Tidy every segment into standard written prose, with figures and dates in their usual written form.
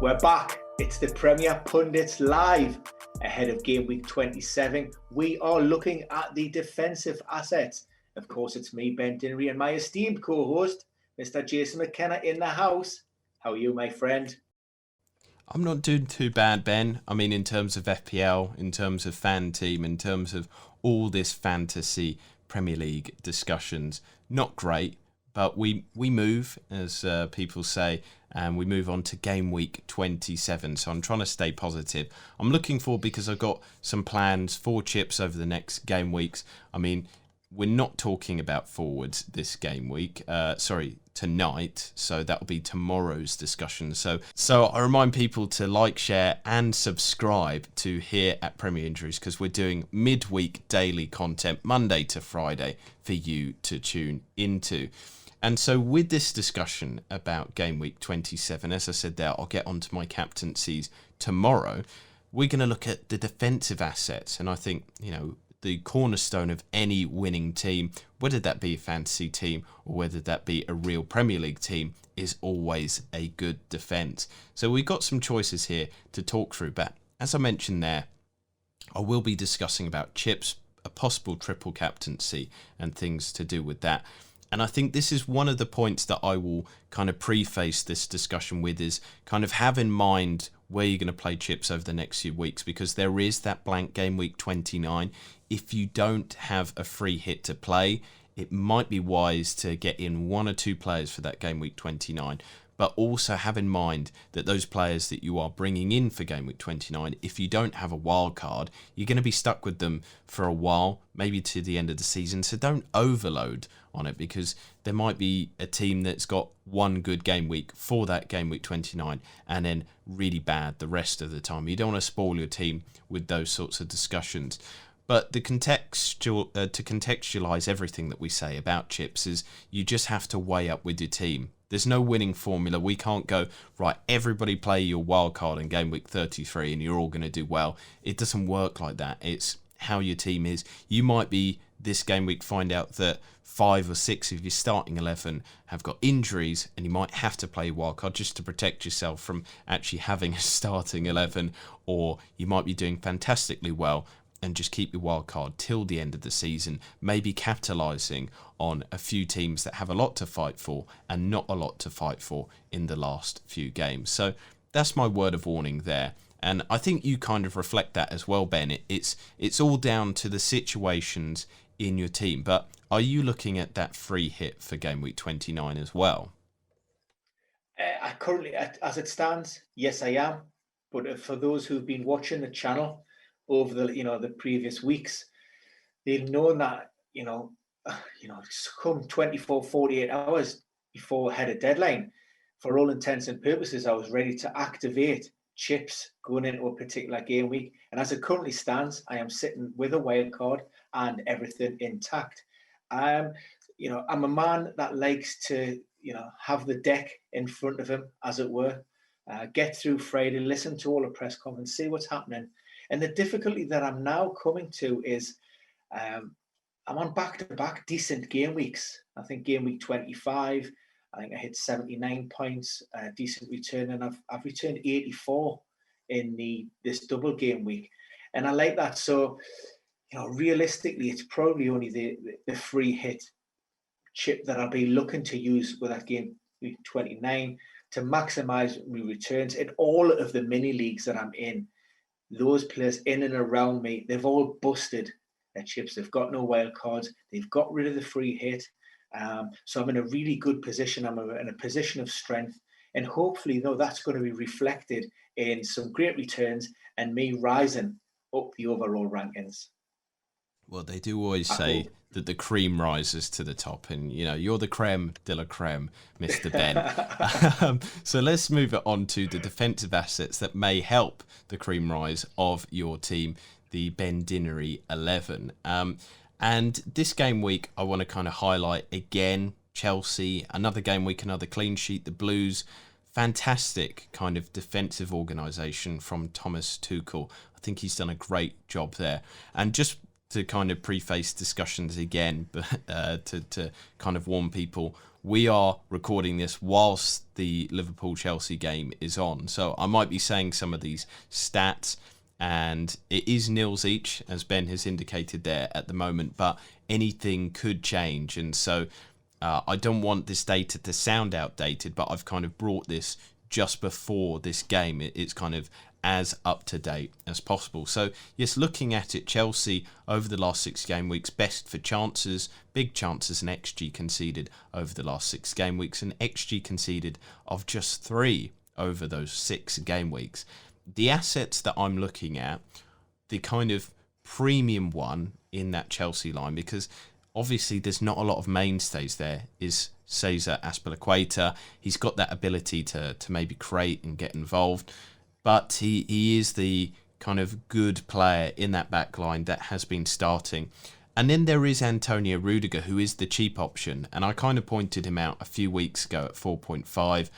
We're back. It's the Premier Pundits live ahead of game week 27. We are looking at the defensive assets. Of course, it's me, Ben Dinnery, and my esteemed co-host, Mr. Jason McKenna, in the house. How are you, my friend? I'm not doing too bad, Ben. I mean, in terms of FPL, in terms of fan team, in terms of all this fantasy Premier League discussions, not great. But we move, as people say, and we move on to game week 27. So I'm trying to stay positive. I'm looking forward because I've got some plans for chips over the next game weeks. I mean, we're not talking about forwards this game week. Tonight. So that'll be tomorrow's discussion. So I remind people to like, share and subscribe to here at Premier Injuries, because we're doing midweek daily content Monday to Friday for you to tune into. And so with this discussion about game week 27, as I said there, I'll get onto my captaincies tomorrow. We're going to look at the defensive assets. And I think, the cornerstone of any winning team, whether that be a fantasy team or whether that be a real Premier League team, is always a good defence. So we've got some choices here to talk through. But as I mentioned there, I will be discussing about chips, a possible triple captaincy and things to do with that. And I think this is one of the points that I will kind of preface this discussion with, is kind of have in mind where you're going to play chips over the next few weeks, because there is that blank game week 29. If you don't have a free hit to play, it might be wise to get in one or two players for that game week 29. But also have in mind that those players that you are bringing in for game week 29, if you don't have a wild card, you're going to be stuck with them for a while, maybe to the end of the season. So don't overload on it, because there might be a team that's got one good game week for that game week 29 and then really bad the rest of the time. You don't want to spoil your team with those sorts of discussions. But to contextualize everything that we say about chips is you just have to weigh up with your team. There's no winning formula. We can't go, right, everybody play your wild card in game week 33 and you're all going to do well. It doesn't work like that. It's how your team is. You might be, this game week, find out that 5 or 6 of your starting 11 have got injuries and you might have to play wild card just to protect yourself from actually having a starting 11, or you might be doing fantastically well and just keep your wild card till the end of the season, maybe capitalising on a few teams that have a lot to fight for and not a lot to fight for in the last few games. So that's my word of warning there. And I think you kind of reflect that as well, Ben. It's all down to the situations in your team. But are you looking at that free hit for game week 29 as well? I currently, as it stands, yes, I am. But for those who've been watching the channel over the previous weeks, they've known that come 24, 48 hours before head of deadline, for all intents and purposes, I was ready to activate chips going into a particular game week. And as it currently stands, I am sitting with a wild card and everything intact. I'm a man that likes to have the deck in front of him, as it were. Get through Friday, listen to all the press conference, see what's happening. And the difficulty that I'm now coming to is I'm on back-to-back decent game weeks. I think game week 25, I think I hit 79 points, decent return, and I've returned 84 in this double game week. And I like that. So, realistically, it's probably only the free hit chip that I'll be looking to use with that game week 29 to maximize my returns in all of the mini leagues that I'm in. Those players in and around me, they've all busted their chips. They've got no wild cards. They've got rid of the free hit. So I'm in a really good position. I'm in a position of strength. And hopefully, that's going to be reflected in some great returns and me rising up the overall rankings. Well, they do always say that the cream rises to the top, and you're the creme de la creme, Mr. Ben. So let's move it on to the defensive assets that may help the cream rise of your team, the Ben Dinnery 11. And this game week, I want to kind of highlight again Chelsea, another game week, another clean sheet. The Blues, fantastic kind of defensive organisation from Thomas Tuchel. I think he's done a great job there. And just to kind of preface discussions again, but to kind of warn people, we are recording this whilst the Liverpool-Chelsea game is on. So I might be saying some of these stats, and it is nils each, as Ben has indicated there at the moment, but anything could change. And so I don't want this data to sound outdated, but I've kind of brought this just before this game. It's kind of as up to date as possible. So yes, looking at it, Chelsea over the last 6 game weeks, best for chances, big chances, and XG conceded over the last 6 game weeks, and XG conceded of just 3 over those 6 game weeks. The assets that I'm looking at, the kind of premium one in that Chelsea line, because obviously there's not a lot of mainstays there, is Cesar Azpilicueta. He's got that ability to maybe create and get involved, but he is the kind of good player in that back line that has been starting. And then there is Antonio Rudiger, who is the cheap option, and I kind of pointed him out a few weeks ago at 4.5,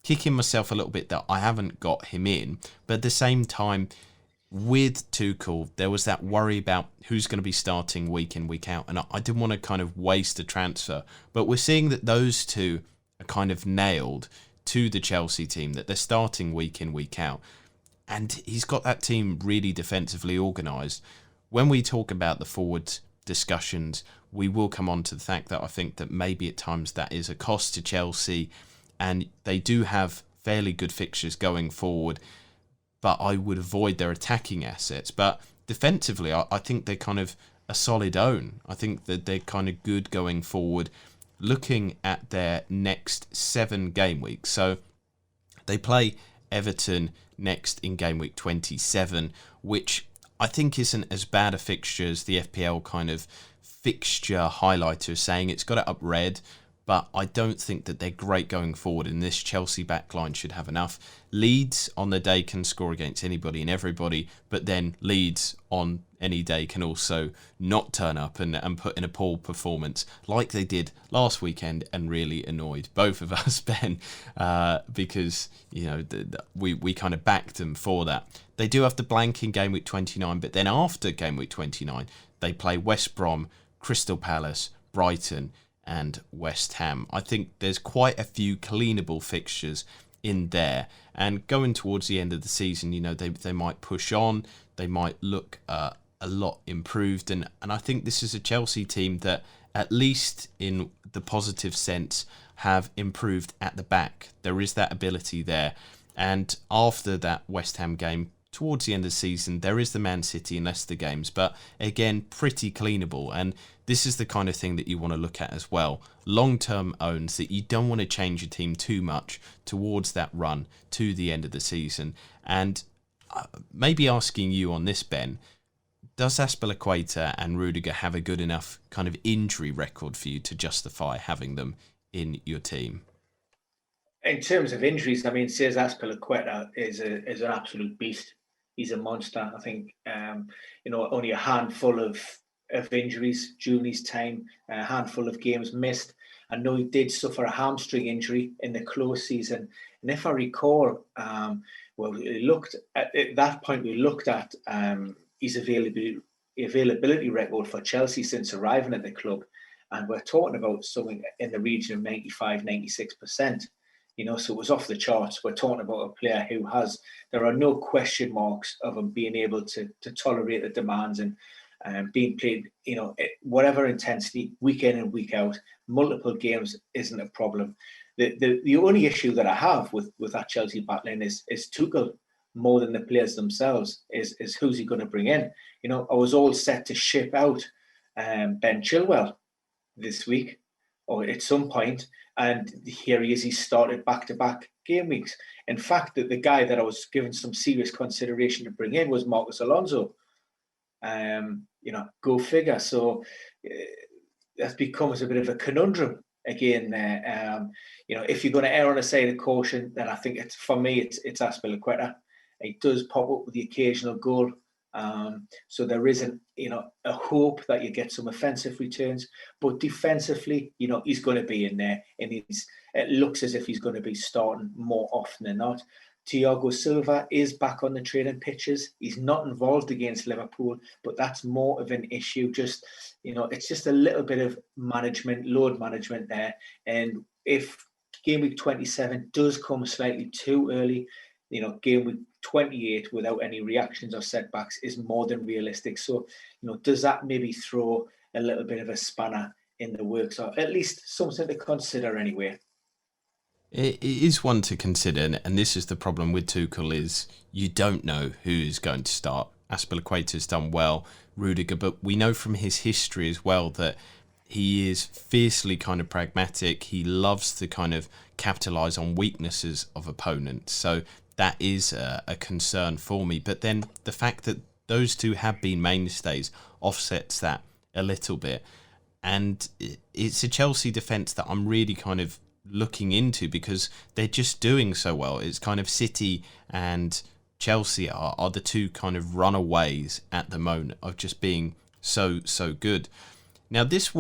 kicking myself a little bit that I haven't got him in, but at the same time, with Tuchel, there was that worry about who's going to be starting week in, week out, and I didn't want to kind of waste a transfer. But we're seeing that those two are kind of nailed to the Chelsea team, that they're starting week in, week out. And he's got that team really defensively organised. When we talk about the forward discussions, we will come on to the fact that I think that maybe at times that is a cost to Chelsea, and they do have fairly good fixtures going forward, but I would avoid their attacking assets. But defensively, I think they're kind of a solid own. I think that they're kind of good going forward, looking at their next 7 game weeks. So they play Everton next in game week 27, which I think isn't as bad a fixture as the FPL kind of fixture highlighter is saying. It's got it up red, but I don't think that they're great going forward, and this Chelsea backline should have enough. Leeds on the day can score against anybody and everybody, but then Leeds on any day can also not turn up and put in a poor performance like they did last weekend, and really annoyed both of us, Ben, because we kind of backed them for that. They do have the blank in game week 29, but then after game week 29, they play West Brom, Crystal Palace, Brighton, and West Ham. I think there's quite a few cleanable fixtures in there, and going towards the end of the season, they might push on, they might look a lot improved, and I think this is a Chelsea team that, at least in the positive sense, have improved at the back. There is that ability there, and after that West Ham game, towards the end of the season, there is the Man City and Leicester games, but again, pretty cleanable. And this is the kind of thing that you want to look at as well. Long-term owns that you don't want to change your team too much towards that run to the end of the season. And maybe asking you on this, Ben, does Azpilicueta and Rudiger have a good enough kind of injury record for you to justify having them in your team? In terms of injuries, I mean, Cesar Azpilicueta is an absolute beast. He's a monster. I think only a handful of injuries during his time, a handful of games missed. I know he did suffer a hamstring injury in the close season, and if I recall, we looked at that point. We looked at his availability record for Chelsea since arriving at the club, and we're talking about something in the region of 95, 96%. So it was off the charts. We're talking about a player who there are no question marks of him being able to tolerate the demands and being played, whatever intensity, week in and week out, multiple games isn't a problem. The only issue that I have with that Chelsea backline is Tuchel, more than the players themselves, is who's he going to bring in? I was all set to ship out Ben Chilwell this week or at some point, and here he is. He started back-to-back game weeks. In fact, the guy that I was given some serious consideration to bring in was Marcus Alonso. Go figure. So that becomes a bit of a conundrum again there. If you're going to err on the side of caution, then I think it's Azpilicueta. He does pop up with the occasional goal. So there isn't, a hope that you get some offensive returns, but defensively, he's going to be in there, and it looks as if he's going to be starting more often than not. Thiago Silva is back on the training pitches. He's not involved against Liverpool, but that's more of an issue. Just, it's just a little bit of management, load management there. And if game week 27 does come slightly too early, game week 28 without any reactions or setbacks is more than realistic. So, does that maybe throw a little bit of a spanner in the works, or at least something to consider anyway? It is one to consider, and this is the problem with Tuchel, is you don't know who's going to start. Aspilicueta's done well, Rudiger, but we know from his history as well that he is fiercely kind of pragmatic. He loves to kind of capitalise on weaknesses of opponents. So that is a concern for me. But then the fact that those two have been mainstays offsets that a little bit. And it's a Chelsea defence that I'm really kind of looking into because they're just doing so well. It's kind of City and Chelsea are the two kind of runaways at the moment of just being so good. Now this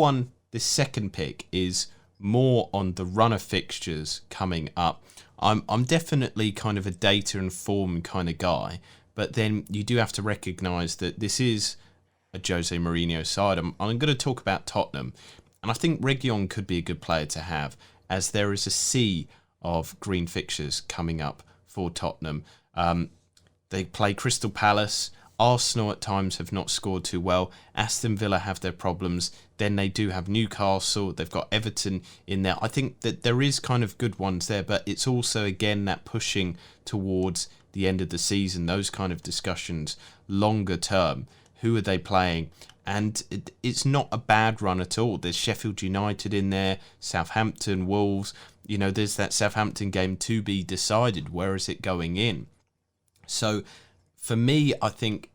second pick is more on the run of fixtures coming up. I'm definitely kind of a data informed kind of guy, but then you do have to recognise that this is a Jose Mourinho side. I'm going to talk about Tottenham, and I think Reguilon could be a good player to have, as there is a sea of green fixtures coming up for Tottenham. They play Crystal Palace. Arsenal at times have not scored too well. Aston Villa have their problems. Then they do have Newcastle. They've got Everton in there. I think that there is kind of good ones there, but it's also, again, that pushing towards the end of the season, those kind of discussions, longer term. Who are they playing? And it's not a bad run at all. There's Sheffield United in there, Southampton, Wolves. There's that Southampton game to be decided. Where is it going in? So for me, I think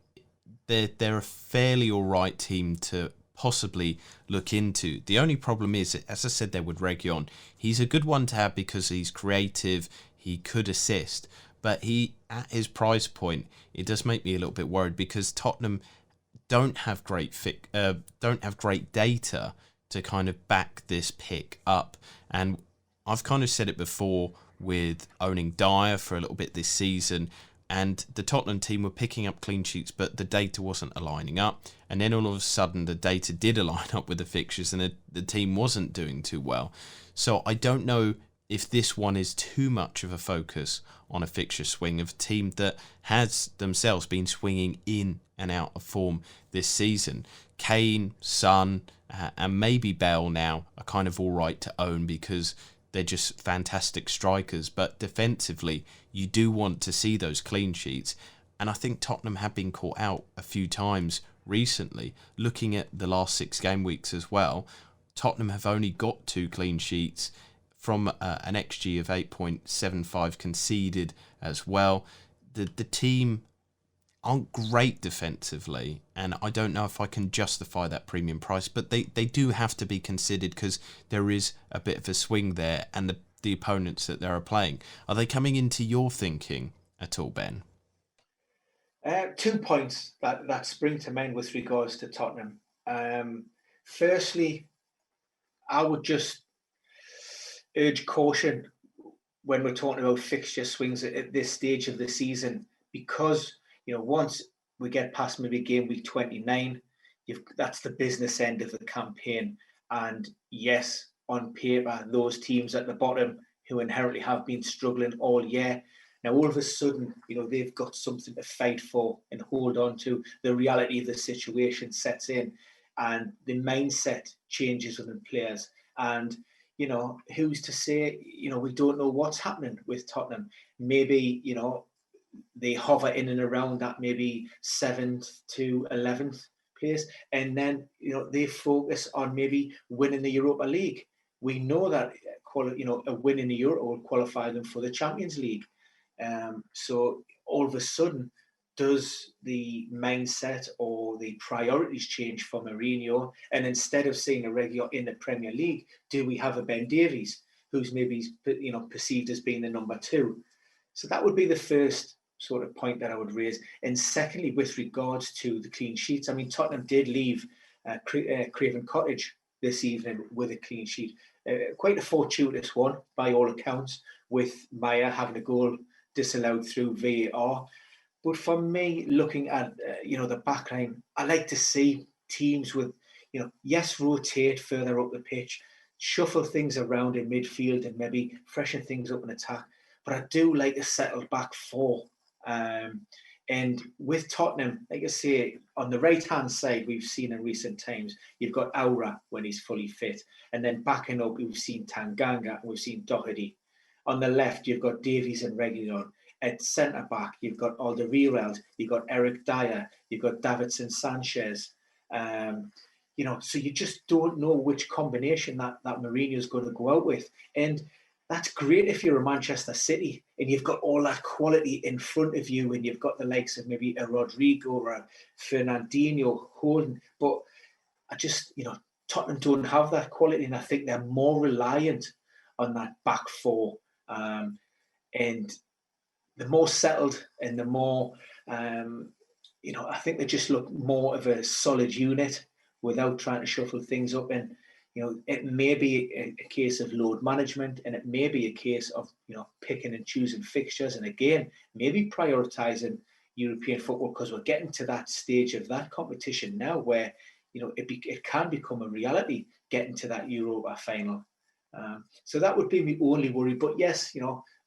they're a fairly all right team to possibly look into. The only problem is, as I said there with Reguilon, he's a good one to have because he's creative, he could assist, but at his price point, it does make me a little bit worried because Tottenham don't have great data to kind of back this pick up. And I've kind of said it before with owning Dyer for a little bit this season, and the Tottenham team were picking up clean sheets, but the data wasn't aligning up. And then all of a sudden, the data did align up with the fixtures, and the team wasn't doing too well. So I don't know if this one is too much of a focus on a fixture swing of a team that has themselves been swinging in and out of form this season. Kane, Son, and maybe Bale now are kind of all right to own because they're just fantastic strikers. But defensively, you do want to see those clean sheets. And I think Tottenham have been caught out a few times recently. Looking at the last 6 game weeks as well, Tottenham have only got 2 clean sheets from an XG of 8.75 conceded as well. The team aren't great defensively, and I don't know if I can justify that premium price, but they do have to be considered because there is a bit of a swing there, and the opponents that they're playing. Are they coming into your thinking at all, Ben? 2 points that spring to mind with regards to Tottenham. Firstly, I would just urge caution when we're talking about fixture swings at this stage of the season, because once we get past maybe game week 29, that's the business end of the campaign. And yes, on paper, those teams at the bottom who inherently have been struggling all year, now all of a sudden, they've got something to fight for and hold on to. The reality of the situation sets in, and the mindset changes within players. And who's to say, we don't know what's happening with Tottenham. Maybe, they hover in and around that maybe 7th to 11th place. And then, they focus on maybe winning the Europa League. We know that, a win in the Euro will qualify them for the Champions League. So all of a sudden, does the mindset or the priorities change for Mourinho? And instead of seeing a regular in the Premier League, do we have a Ben Davies who's maybe perceived as being the number 2? So that would be the first sort of point that I would raise. And secondly, with regards to the clean sheets, I mean, Tottenham did leave Craven Cottage this evening with a clean sheet. Quite a fortuitous one by all accounts, with Maya having a goal disallowed through VAR. But for me, looking at the back line, I like to see teams with, yes, rotate further up the pitch, shuffle things around in midfield and maybe freshen things up in attack. But I do like a settled back four. And with Tottenham, like I say, on the right-hand side, we've seen in recent times, you've got Aura when he's fully fit. And then backing up, we've seen Tanganga and we've seen Doherty. On the left, you've got Davies and Reguilon. At centre-back, you've got Alderweireld, you've got Eric Dyer, you've got Davinson Sanchez. So you just don't know which combination that Mourinho's going to go out with. And that's great if you're a Manchester City and you've got all that quality in front of you and you've got the likes of maybe a Rodrigo or a Fernandinho holding. But Tottenham don't have that quality, and I think they're more reliant on that back four. And the more settled and the more, I think they just look more of a solid unit without trying to shuffle things up. And it may be a case of load management, and it may be a case of picking and choosing fixtures, and again maybe prioritising European football, because we're getting to that stage of that competition now where it can become a reality getting to that Europa final. So that would be my only worry. But yes,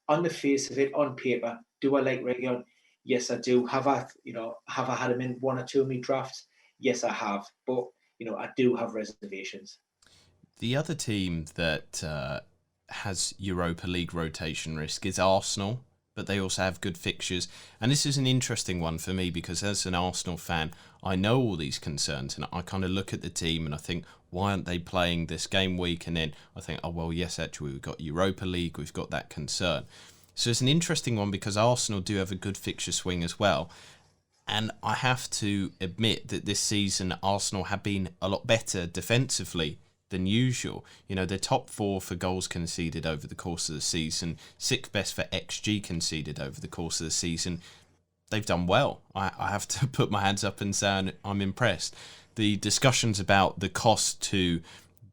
on the face of it, on paper, do I like Reguilon? Yes, I do. Have I had him in one or two of my drafts? Yes, I have. But I do have reservations. The other team that has Europa League rotation risk is Arsenal, but they also have good fixtures. And this is an interesting one for me because as an Arsenal fan, I know all these concerns and I kind of look at the team and I think, why aren't they playing this game week? And then I think, oh, well, yes, actually, we've got Europa League, we've got that concern. So it's an interesting one because Arsenal do have a good fixture swing as well. And I have to admit that this season, Arsenal have been a lot better defensively than usual. They're top 4 for goals conceded over the course of the season, 6th best for XG conceded over the course of the season. They've done well. I have to put my hands up and say I'm impressed. The discussions about the cost to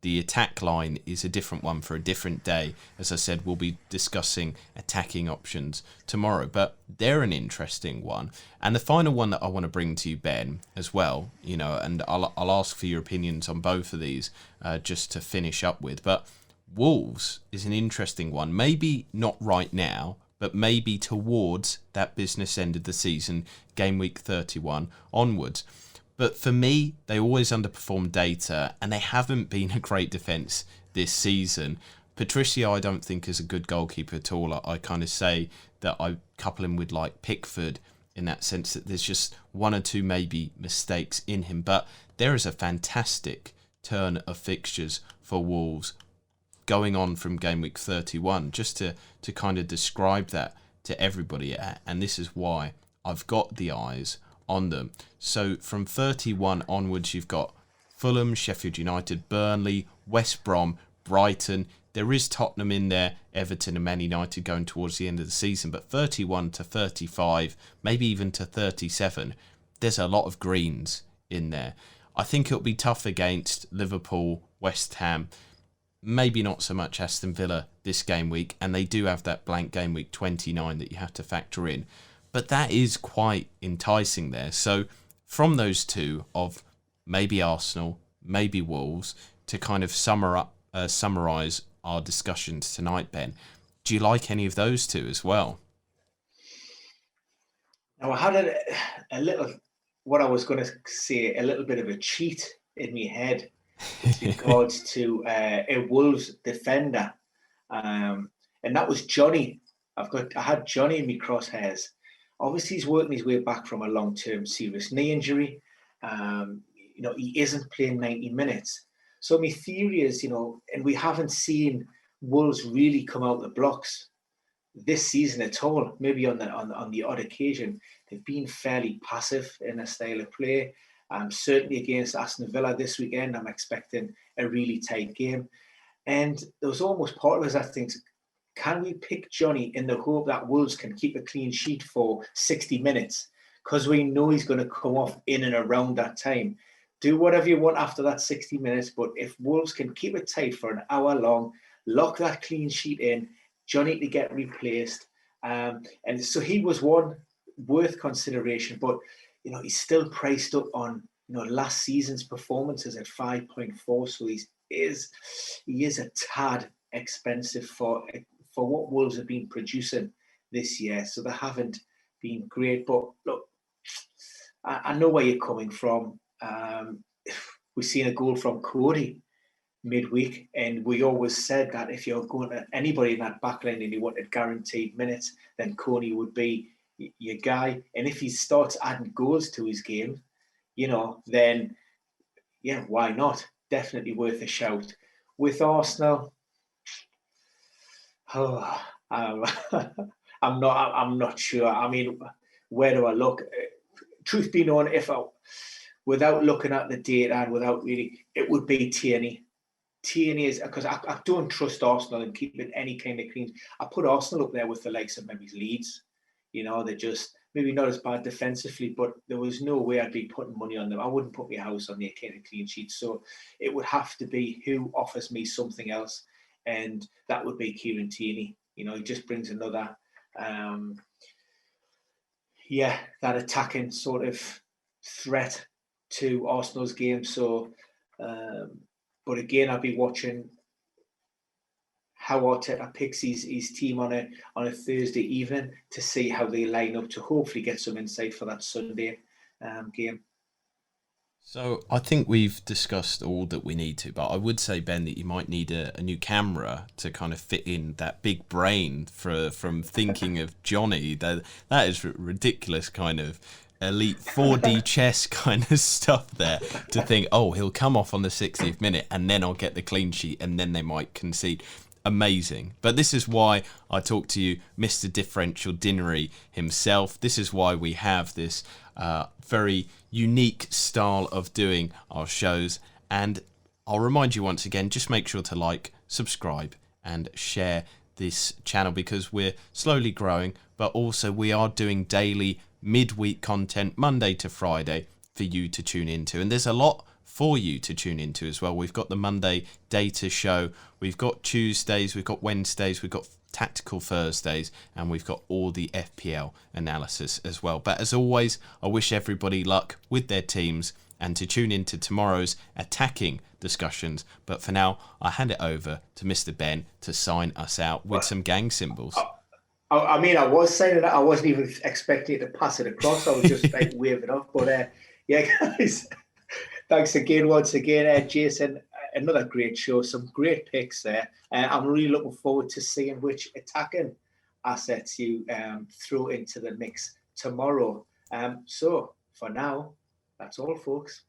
the attack line is a different one for a different day. As I said, we'll be discussing attacking options tomorrow, but they're an interesting one. And the final one that I want to bring to you, Ben, as well, and I'll ask for your opinions on both of these just to finish up with. But Wolves is an interesting one. Maybe not right now, but maybe towards that business end of the season, game week 31 onwards. But for me, they always underperform data, and they haven't been a great defence this season. Patricio, I don't think, is a good goalkeeper at all. I kind of say that I couple him with like Pickford in that sense that there's just one or two maybe mistakes in him. But there is a fantastic turn of fixtures for Wolves going on from game week 31, just to kind of describe that to everybody. And this is why I've got the eyes on them. So from 31 onwards, you've got Fulham, Sheffield United, Burnley, West Brom, Brighton. There is Tottenham in there, Everton and Man United going towards the end of the season. But 31 to 35, maybe even to 37, there's a lot of greens in there. I think it'll be tough against Liverpool, West Ham, maybe not so much Aston Villa this game week. And they do have that blank game week 29 that you have to factor in. But that is quite enticing there. So from those two of maybe Arsenal, maybe Wolves, to kind of summarise our discussions tonight, Ben, do you like any of those two as well? Now, I had a little, what I was going to say, a little bit of a cheat in my head with regards to a Wolves defender. And that was Johnny. I had Johnny in my crosshairs. Obviously, he's working his way back from a long-term serious knee injury. He isn't playing 90 minutes. So my theory is, and we haven't seen Wolves really come out the blocks this season at all. Maybe on the odd occasion, they've been fairly passive in their style of play. Certainly against Aston Villa this weekend, I'm expecting a really tight game. And there was almost part of us that thinks, can we pick Johnny in the hope that Wolves can keep a clean sheet for 60 minutes? Because we know he's going to come off in and around that time. Do whatever you want after that 60 minutes, but if Wolves can keep it tight for an hour long, lock that clean sheet in, Johnny to get replaced, And so he was one worth consideration, but he's still priced up on last season's performances at 5.4. So he is a tad expensive for what Wolves have been producing this year. So they haven't been great. But look, I know where you're coming from. We've seen a goal from Cody midweek, and we always said that if you're going to anybody in that backline and you wanted guaranteed minutes, then Coney would be your guy. And if he starts adding goals to his game, then yeah, why not? Definitely worth a shout. With Arsenal, I'm not sure. I mean, where do I look? Truth be known, without looking at the data and without really, it would be Tierney. Tierney is, because I don't trust Arsenal in keeping any kind of clean. I put Arsenal up there with the likes of maybe Leeds. They're just maybe not as bad defensively, but there was no way I'd be putting money on them. I wouldn't put my house on their kind of clean sheets. So it would have to be who offers me something else, and that would be Kieran Tierney. He just brings another, that attacking sort of threat to Arsenal's game. So. But again, I'll be watching how Arteta picks his team on a Thursday evening to see how they line up to hopefully get some insight for that Sunday game. So I think we've discussed all that we need to, but I would say, Ben, that you might need a new camera to kind of fit in that big brain from thinking of Johnny. That is ridiculous kind of elite 4D chess kind of stuff there, to think, oh, he'll come off on the 60th minute and then I'll get the clean sheet and then they might concede. Amazing. But this is why I talk to you, Mr. Differential Dinnery himself. This is why we have this very unique style of doing our shows. And I'll remind you once again, just make sure to like, subscribe and share this channel, because we're slowly growing, but also we are doing daily midweek content Monday to Friday for you to tune into, and there's a lot for you to tune into as well. We've got the Monday data show, we've got Tuesdays, we've got Wednesdays, we've got tactical Thursdays, and we've got all the FPL analysis as well. But as always, I wish everybody luck with their teams and to tune into tomorrow's attacking discussions. But for now, I hand it over to Mr. Ben to sign us out with some gang symbols. I mean, I was saying that I wasn't even expecting to pass it across. I was just like waving off. But yeah, guys, thanks again, once again, Jason. Another great show, some great picks there. I'm really looking forward to seeing which attacking assets you throw into the mix tomorrow. So for now, that's all, folks.